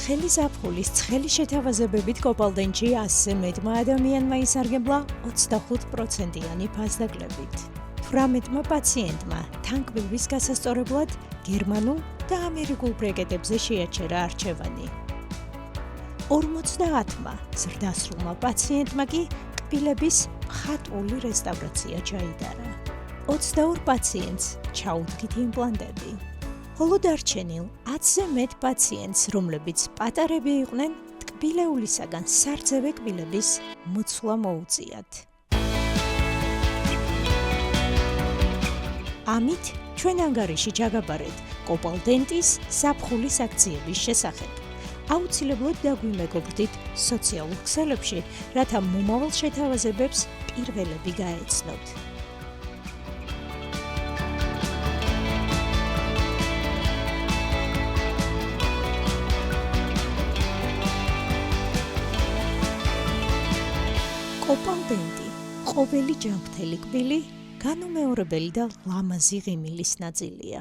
ცხელი ზაფხულის ცხელი შეთავაზებებით კოპალდენტში 100-ზე მეტმა ადამიანმა ისარგებლა 25%-იანი ფასდაკლებით. 18-მა პაციენტმა თანკბილვის გასასწორებლად გერმანულ და ამერიკულ ბრეკეტებზე შეაჩერა არჩევანი. 50-მა ზრდასრულმა პაციენტმა კი კბილების მხატვრული რესტავრაცია ჩაიტარა. 22 პაციენტს ჩაუდგით იმპლანტები. ხოლო დარჩენილ 10-ზე მეტ პაციენტს, რომლებიც პატარები იყვნენ, ტკბილეულისაგან სარძევე კბილების მოცვლა მოუწიათ. ამით ჩვენ ანგარიში ჩაგაბარეთ კოპალდენტის ზაფხულის აქციების შესახებ. აუცილებლად დაგვიმეგობრდით სოციალურ ქსელებში, რათა მომავალ შეთავაზებებს პირველები გაეცნოთ. კოპალდენტი ყოველი ჯანმრთელი კბილი განუმეორებელი და ლამაზი ღიმილის ნაწილია.